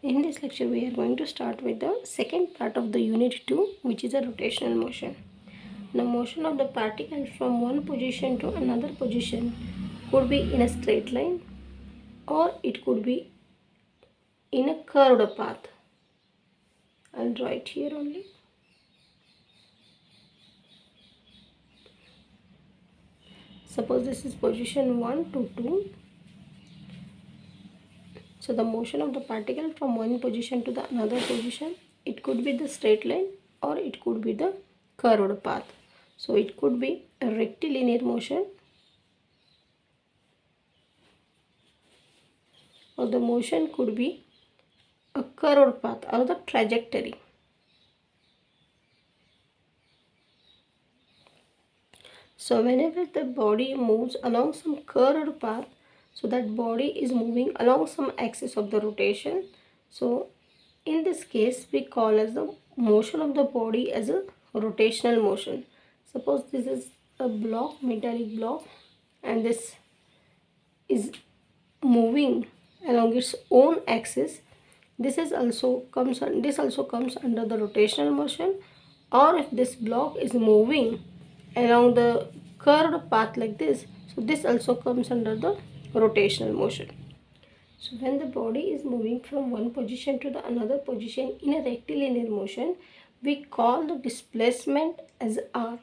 In this lecture, we are going to start with the second part of the unit 2, which is a rotational motion. The motion of the particle from one position to another position could be in a straight line or it could be in a curved path. I'll draw it here only. Suppose this is position 1 to 2. So the motion of the particle from one position to the another position, it could be the straight line or it could be the curved path. So it could be a rectilinear motion or the motion could be a curved path or the trajectory. So whenever the body moves along some curved path, so that body is moving along some axis of the rotation. So in this case, we call as the motion of the body as a rotational motion. Suppose this is a block, metallic block, and this is moving along its own axis. This also comes under the rotational motion. Or if this block is moving along the curved path like this, so this also comes under the rotational motion. So when the body is moving from one position to the another position in a rectilinear motion, we call the displacement as r,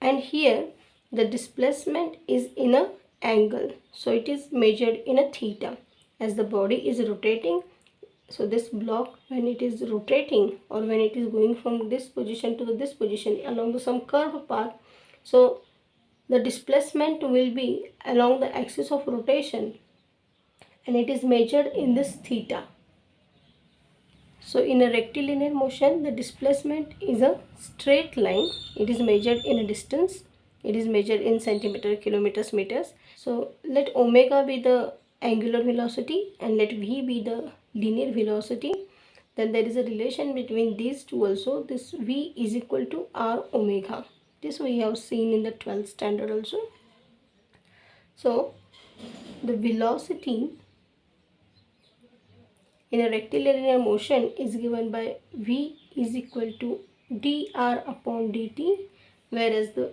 and here the displacement is in a angle, so it is measured in a theta. As the body is rotating, so this block, when it is rotating or when it is going from this position to this position along some curved path, so the displacement will be along the axis of rotation and it is measured in this theta. So in a rectilinear motion, the displacement is a straight line. It is measured in a distance. It is measured in centimeter, kilometers, meters. So let omega be the angular velocity and let v be the linear velocity. Then there is a relation between these two also. This v is equal to r omega. This we have seen in the 12th standard also. So the velocity in a rectilinear motion is given by v is equal to dr upon dt, whereas the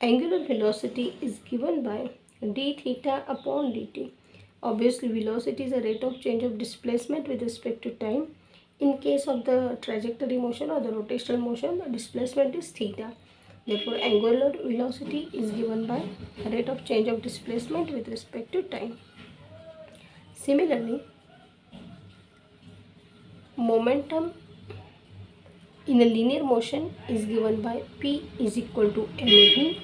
angular velocity is given by d theta upon dt. Obviously, velocity is a rate of change of displacement with respect to time. In case of the trajectory motion or the rotational motion, the displacement is theta. Therefore, angular velocity is given by rate of change of displacement with respect to time. Similarly, momentum in a linear motion is given by P is equal to mv.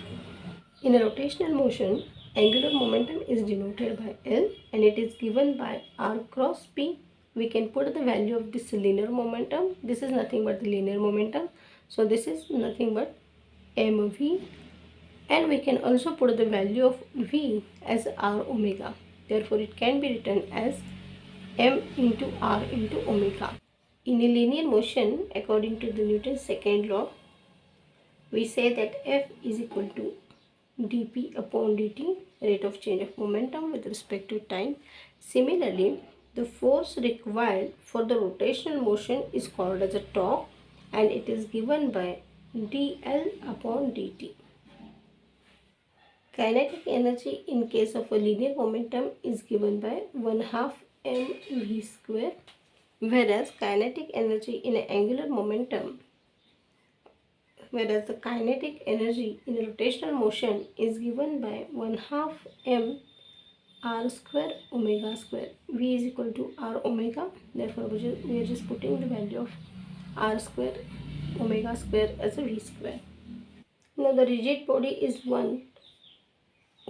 In a rotational motion, angular momentum is denoted by L and it is given by R cross P. We can put the value of this linear momentum. This is nothing but the linear momentum. So this is nothing but mv, and we can also put the value of V as R omega. Therefore, it can be written as m into R into omega. In a linear motion, according to the Newton's second law, we say that F is equal to dp upon dt, rate of change of momentum with respect to time. Similarly, the force required for the rotational motion is called as a torque and it is given by dl upon dt. Kinetic energy in case of a linear momentum is given by 1/2 mv square, whereas the kinetic energy in a rotational motion is given by 1/2 m r square omega square. V is equal to r omega. Therefore, we are just putting the value of r square omega square as a v square. Now, the rigid body is one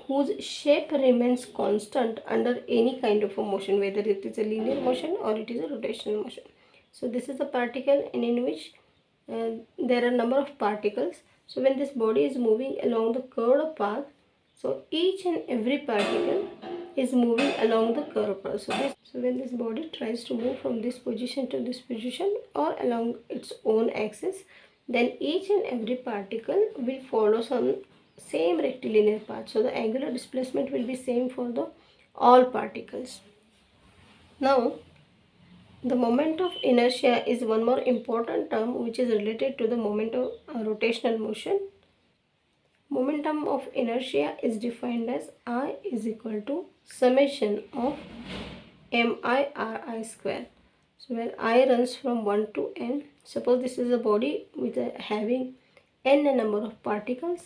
whose shape remains constant under any kind of a motion, whether it is a linear motion or it is a rotational motion. So this is a particle in which there are number of particles. So when this body is moving along the curved path, so each and every particle is moving along the curved path. So when this body tries to move from this position to this position or along its own axis, then each and every particle will follow some same rectilinear path. So the angular displacement will be same for the all particles. Now The moment of inertia is one more important term which is related to the moment of rotational motion. Momentum of inertia is defined as I is equal to summation of MI/RI square. So where I runs from 1 to n. Suppose this is a body with having n number of particles,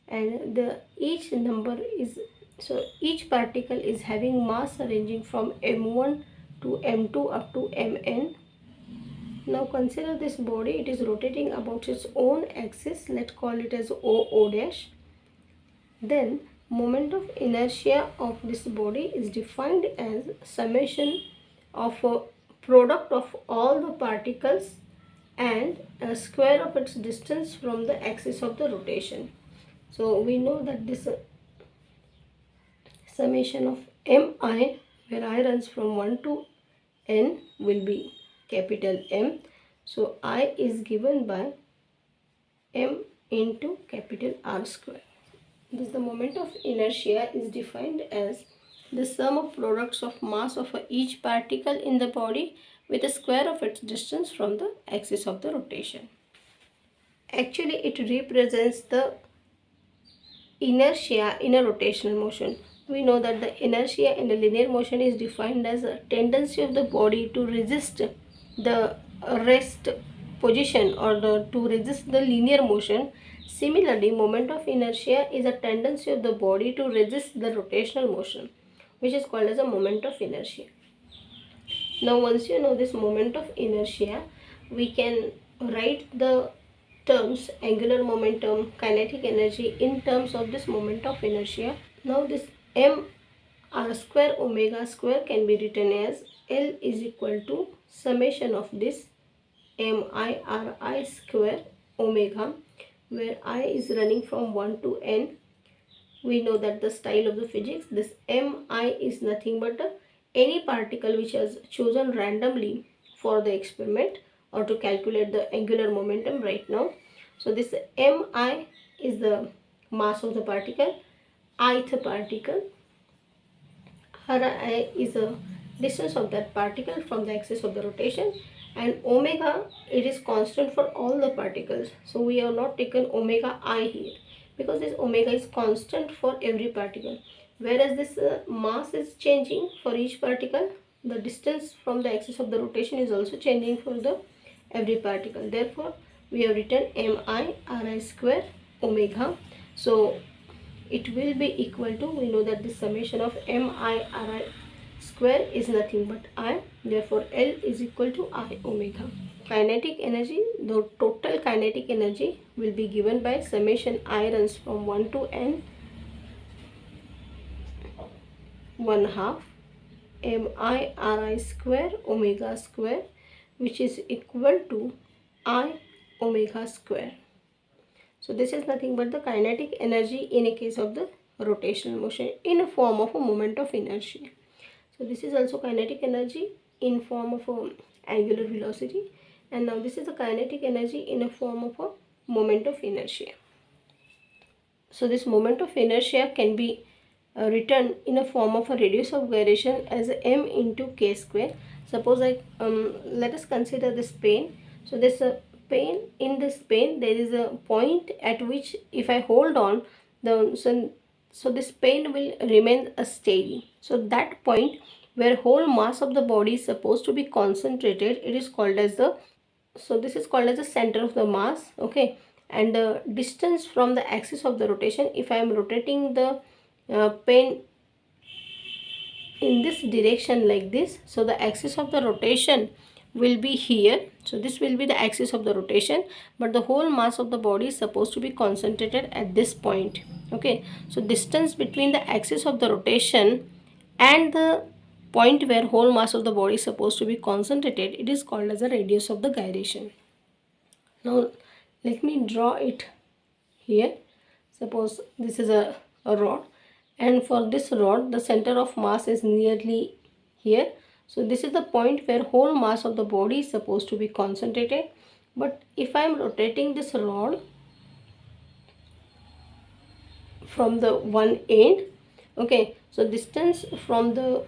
and each particle is having mass ranging from m1 to m2 up to mn. Now consider this body, it is rotating about its own axis. Let's call it as O dash. Then moment of inertia of this body is defined as summation of a product of all the particles and a square of its distance from the axis of the rotation. So we know that this summation of mi, where I runs from 1 to n, will be capital M. So I is given by m into capital R square. Thus the moment of inertia is defined as the sum of products of mass of each particle in the body with a square of its distance from the axis of the rotation. Actually, it represents the inertia in a rotational motion. We know that the inertia in a linear motion is defined as a tendency of the body to resist the rest position or to resist the linear motion. Similarly, moment of inertia is a tendency of the body to resist the rotational motion, which is called as a moment of inertia. Now once you know this moment of inertia, we can write the terms angular momentum, kinetic energy in terms of this moment of inertia. Now this m r square omega square can be written as L is equal to summation of this MIRI square omega, where I is running from 1 to n. We know that the style of the physics, this Mi is nothing but any particle which has chosen randomly for the experiment or to calculate the angular momentum right now. So this Mi is the mass of the particle, ith particle, Ri is the distance of that particle from the axis of the rotation, and omega, it is constant for all the particles. So we have not taken omega I here because this omega is constant for every particle, whereas this mass is changing for each particle. The distance from the axis of the rotation is also changing for the every particle. Therefore we have written mi ri square omega. So it will be equal to, we know that the summation of mi/ri square is nothing but I, therefore L is equal to I omega. Kinetic energy, the total kinetic energy will be given by summation I runs from 1 to n 1/2 mi/ri square omega square, which is equal to I omega square. So this is nothing but the kinetic energy in a case of the rotational motion in a form of a moment of inertia. So this is also kinetic energy in form of a angular velocity, and now this is the kinetic energy in a form of a moment of inertia. So this moment of inertia can be written in a form of a radius of gyration as m into k square. Suppose let us consider this plane. So this plane, in this plane there is a point at which if I hold on the so this plane will remain steady. So that point where whole mass of the body is supposed to be concentrated, it is called as the, so this is called as the center of the mass. Okay, and the distance from the axis of the rotation, if I am rotating the pen in this direction like this, so the axis of the rotation will be here. So this will be the axis of the rotation, but the whole mass of the body is supposed to be concentrated at this point. Okay, so distance between the axis of the rotation and the point where whole mass of the body is supposed to be concentrated, it is called as the radius of the gyration. Now let me draw it here. Suppose this is a rod, and for this rod the center of mass is nearly here. So this is the point where whole mass of the body is supposed to be concentrated. But if I am rotating this rod from the one end, okay, so distance from the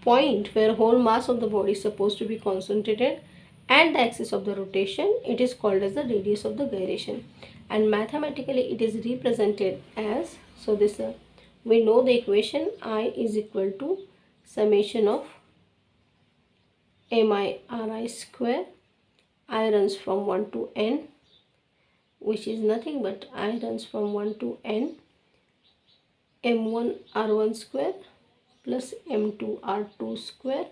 point where whole mass of the body is supposed to be concentrated and the axis of the rotation, it is called as the radius of the gyration, and mathematically it is represented as, so this we know the equation, I is equal to summation of mi ri square. I runs from 1 to n, which is nothing but I runs from 1 to n, m1 r1 square plus m2 r2 square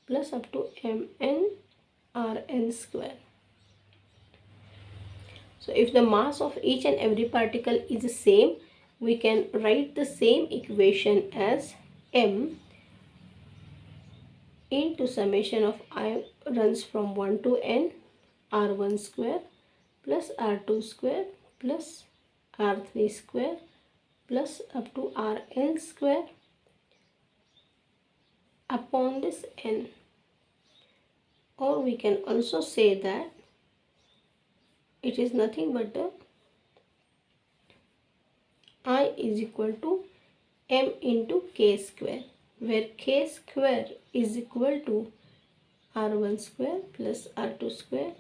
plus up to mn rn square. So if the mass of each and every particle is the same, we can write the same equation as m into summation of I runs from 1 to n r1 square plus r2 square plus r3 square plus up to rn square upon this n. Or we can also say that it is nothing but the I is equal to m into k square, where k square is equal to r1 square plus r2 square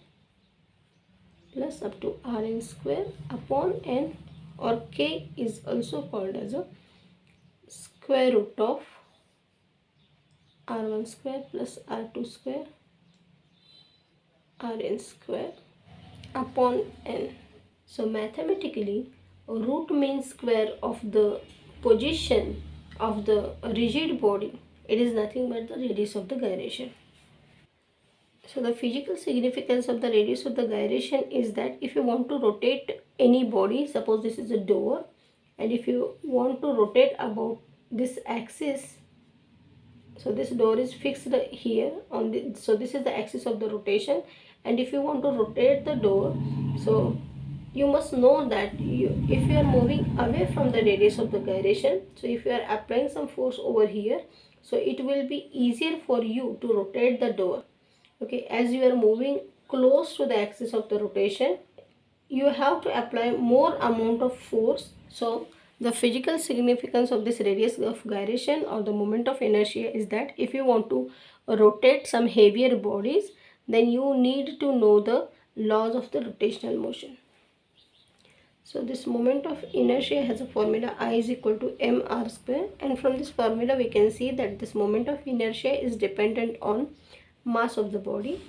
plus up to rn square upon n, or k is also called as a square root of r1 square plus r2 square rn square upon n. So mathematically, root means square of the position of the rigid body. It is nothing but the radius of the gyration. So the physical significance of the radius of the gyration is that if you want to rotate any body, suppose this is a door, and if you want to rotate about this axis, so this door is fixed here on the, so this is the axis of the rotation, and if you want to rotate the door, so you must know that if you are moving away from the radius of the gyration, so if you are applying some force over here, so it will be easier for you to rotate the door. Okay, as you are moving close to the axis of the rotation, you have to apply more amount of force. So the physical significance of this radius of gyration or the moment of inertia is that if you want to rotate some heavier bodies, then you need to know the laws of the rotational motion. So this moment of inertia has a formula I is equal to mr square, and from this formula we can see that this moment of inertia is dependent on mass of the body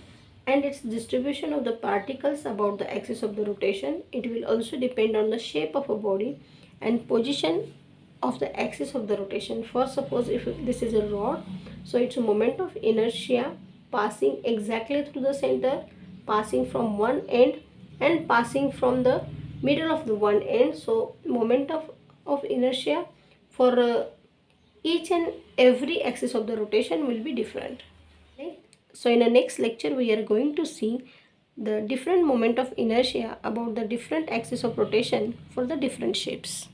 and its distribution of the particles about the axis of the rotation. It will also depend on the shape of a body and position of the axis of the rotation. For suppose if this is a rod, so its moment of inertia passing exactly through the center, passing from one end and passing from the middle of the one end. So moment of inertia for each and every axis of the rotation will be different. Okay? So in the next lecture we are going to see the different moment of inertia about the different axis of rotation for the different shapes.